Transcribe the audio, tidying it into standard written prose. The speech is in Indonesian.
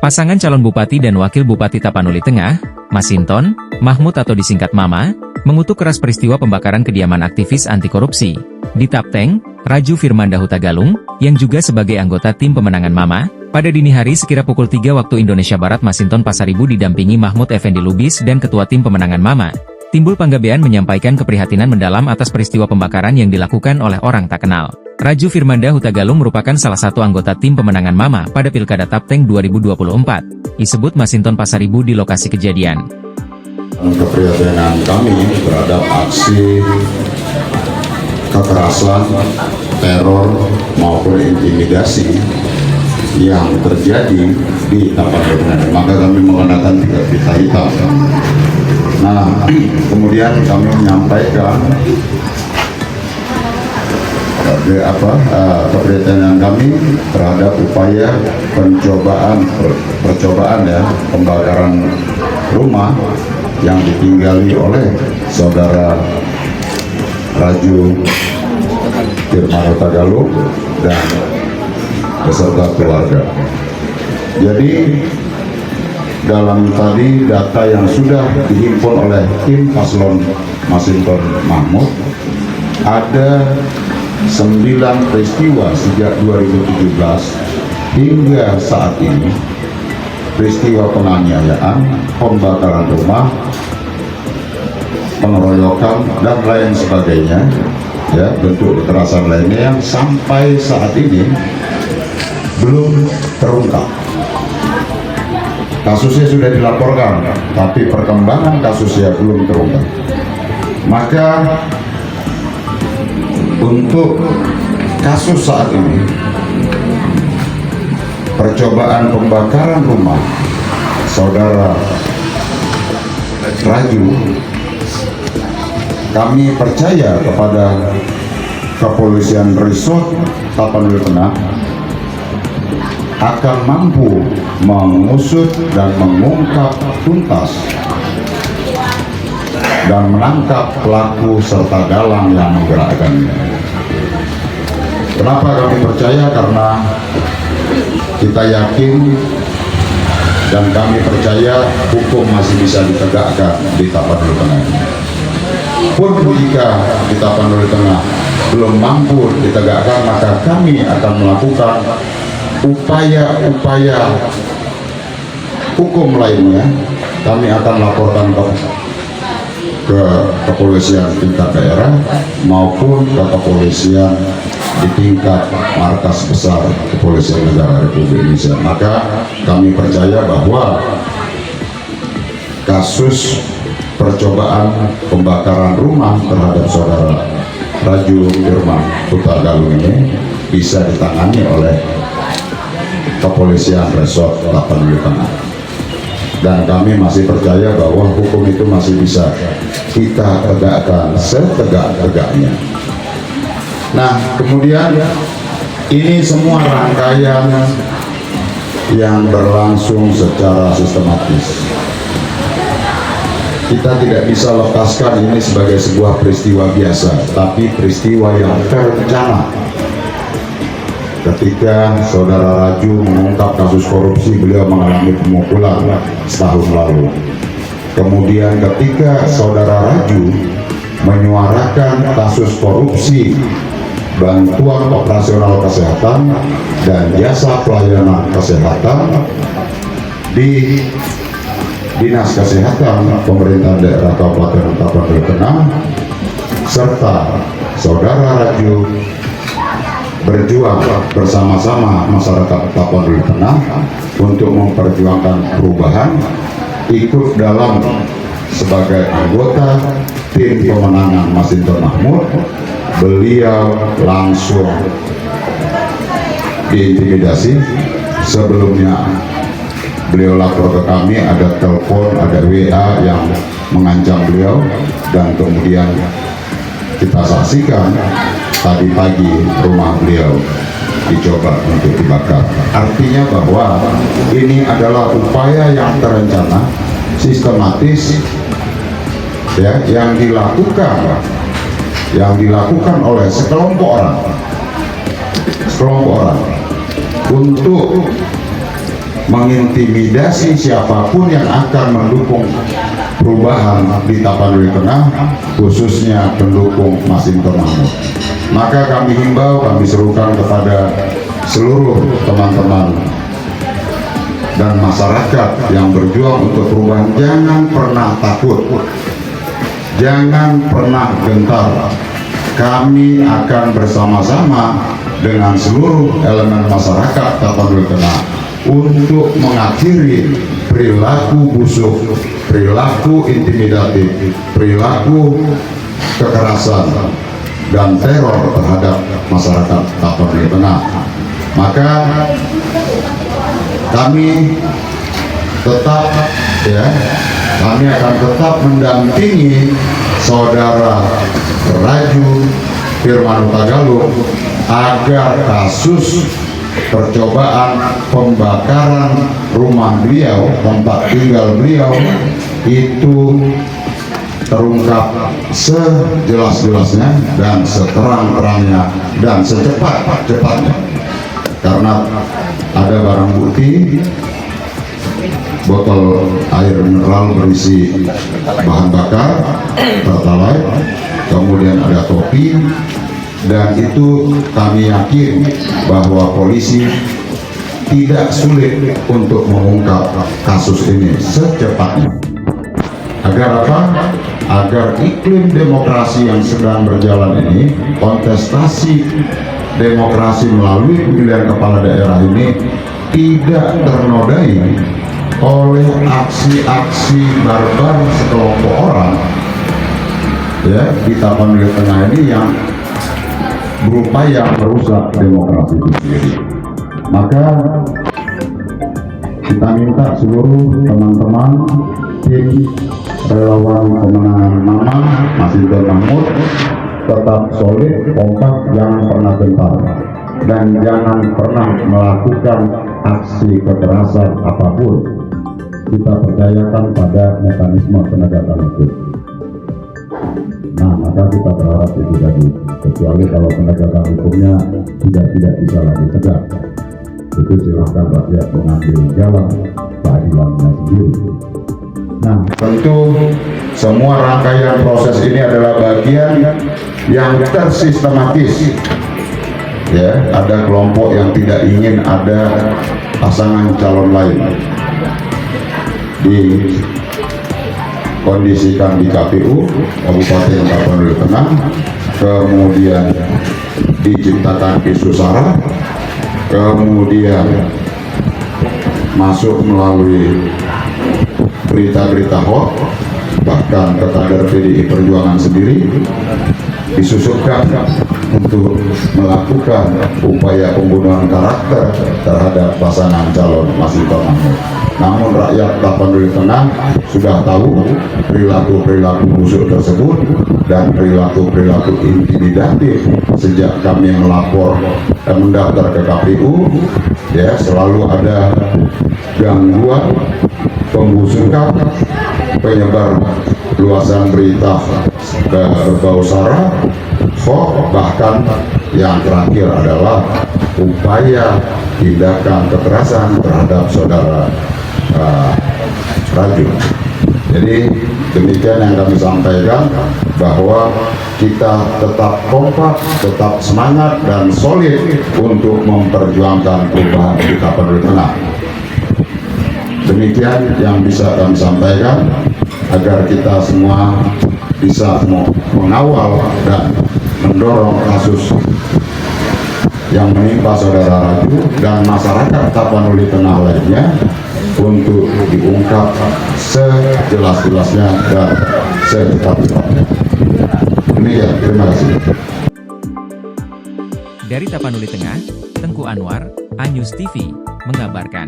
Pasangan calon Bupati dan Wakil Bupati Tapanuli Tengah, Masinton, Mahmud atau disingkat Mama, mengutuk keras peristiwa pembakaran kediaman aktivis anti korupsi di Tapteng, Raju Firmanda Huta Galung, yang juga sebagai anggota tim pemenangan Mama. Pada dini hari sekira pukul 3 waktu Indonesia Barat, Masinton Pasaribu didampingi Mahmud Effendi Lubis dan Ketua Tim Pemenangan Mama, Timbul Panggabean, menyampaikan keprihatinan mendalam atas peristiwa pembakaran yang dilakukan oleh orang tak kenal. Raju Firmanda Huta Galung merupakan salah satu anggota tim pemenangan Mama pada Pilkada Tapteng 2024. Disebut Masinton Pasaribu di lokasi kejadian. Keprihatinan kami terhadap aksi kekerasan, teror maupun intimidasi yang terjadi di Tapanuli, maka kami mengenakan pita hitam. Nah, kemudian kami menyampaikan keprihatinan kami terhadap upaya percobaan pembakaran rumah yang ditinggali oleh saudara Raju Firmanda Huta Galung dan beserta keluarga. Jadi dalam tadi data yang sudah dihimpun oleh tim paslon Masinton Mahmud, ada 9 peristiwa sejak 2017 hingga saat ini, peristiwa penganiayaan, pembakaran rumah, pengeroyokan dan lain sebagainya, ya, bentuk kekerasan lainnya yang sampai saat ini belum terungkap. Kasusnya sudah dilaporkan, tapi perkembangan kasusnya belum terungkap. Maka untuk kasus saat ini, percobaan pembakaran rumah saudara Raju, kami percaya kepada Kepolisian Resort Tapanuli Tengah akan mampu mengusut dan mengungkap tuntas dan menangkap pelaku serta dalang yang menggerakkannya. Kenapa kami percaya? Karena kita yakin dan kami percaya hukum masih bisa ditegakkan di Tapanuli Tengah. Pun jika di Tapanuli Tengah belum mampu ditegakkan, maka kami akan melakukan upaya-upaya hukum lainnya. Kami akan laporkan ke kepolisian tingkat daerah maupun ke kepolisian di tingkat markas besar Kepolisian Negara Republik Indonesia. Maka kami percaya bahwa kasus percobaan pembakaran rumah terhadap saudara Raju Firmanda Huta Galung ini bisa ditangani oleh Kepolisian Resort Tapanuli Tengah. Dan kami masih percaya bahwa hukum itu masih bisa kita tegakkan setegak-tegaknya. Nah, kemudian ini semua rangkaian yang berlangsung secara sistematis. Kita tidak bisa lepaskan ini sebagai sebuah peristiwa biasa, tapi peristiwa yang terencana. Ketika saudara Raju mengungkap kasus korupsi, beliau mengalami pemukulan setahun lalu. Kemudian ketika saudara Raju menyuarakan kasus korupsi bantuan operasional kesehatan dan jasa pelayanan kesehatan di Dinas Kesehatan Pemerintah Daerah Kabupaten Tapanuli Tengah, serta saudara Raju berjuang bersama-sama masyarakat Tapanuli Tengah untuk memperjuangkan perubahan, ikut dalam sebagai anggota tim pemenangan Masinton Mahmud. Beliau langsung diintimidasi. Sebelumnya beliau lapor ke kami, ada telepon, ada WA yang mengancam beliau, dan kemudian kita saksikan tadi pagi rumah beliau dicoba untuk dibakar. Artinya bahwa ini adalah upaya yang terencana, sistematis, ya, yang dilakukan oleh sekelompok orang untuk mengintimidasi siapapun yang akan mendukung perubahan di Tapanuli Tengah, khususnya pendukung Masinton Mahmud. Maka kami himbau, kami serukan kepada seluruh teman-teman dan masyarakat yang berjuang untuk perubahan, jangan pernah takut, jangan pernah gentar. Kami akan bersama-sama dengan seluruh elemen masyarakat Tapanuli Tengah untuk mengakhiri perilaku busuk, perilaku intimidatif, perilaku kekerasan dan teror terhadap masyarakat Tapanuli Tengah. Maka kami tetap kami akan tetap mendampingi saudara Raju Firman Huta Galung agar kasus percobaan pembakaran rumah beliau, tempat tinggal beliau itu terungkap sejelas-jelasnya dan seterang-terangnya dan secepat-cepatnya, karena ada barang bukti botol air mineral berisi bahan bakar pertalite, kemudian ada topi, dan itu kami yakin bahwa polisi tidak sulit untuk mengungkap kasus ini secepatnya. Agar apa? Agar iklim demokrasi yang sedang berjalan ini, kontestasi demokrasi melalui pemilihan kepala daerah ini tidak ternodai oleh aksi-aksi barbar sekelompok orang di Tapanuli Tengah ini yang berupaya merusak demokrasi itu sendiri. Maka kita minta seluruh teman-teman tim relawan pemenangan Mama Masinton Mahmud tetap solid, kompak, jangan pernah gentar, dan jangan pernah melakukan aksi kekerasan apapun. Kita percayakan pada mekanisme penegakan hukum. Nah, maka kita berharap itu tadi, kecuali kalau penegakan hukumnya tidak bisa lagi tegak, itu silahkan rakyat mengambil jalan keadilannya sendiri. Nah, tentu semua rangkaian proses ini adalah bagian yang tersistematis. Ada kelompok yang tidak ingin ada pasangan calon lain dikondisikan di KPU Kabupaten Tapanuli Tengah, kemudian diciptakan isu sara, kemudian masuk melalui berita-berita hoax, bahkan ke kader PDI Perjuangan sendiri disusupkan untuk melakukan upaya pembunuhan karakter terhadap pasangan calon Masinton Mahmud. Namun rakyat Tapanuli Tengah sudah tahu perilaku-perilaku busuk tersebut dan perilaku-perilaku intimidatif sejak kami melapor dan mendaftar ke KPU. Selalu ada gangguan, pembusukan, penyebar luasan berita berbau sara, hoax, bahkan yang terakhir adalah upaya tindakan kekerasan terhadap saudara Raju. Jadi demikian yang kami sampaikan, bahwa kita tetap kompak, tetap semangat dan solid untuk memperjuangkan perubahan di Tapanuli Tengah. Demikian yang bisa kami sampaikan, agar kita semua bisa mengawal dan mendorong kasus yang menimpa saudara Raju dan masyarakat Tapanuli Tengah lainnya untuk diungkap sejelas-jelasnya dan secepat-cepatnya. Demikian, terima kasih. Dari Tapanuli Tengah, Tengku Anwar, Anyus TV, mengabarkan.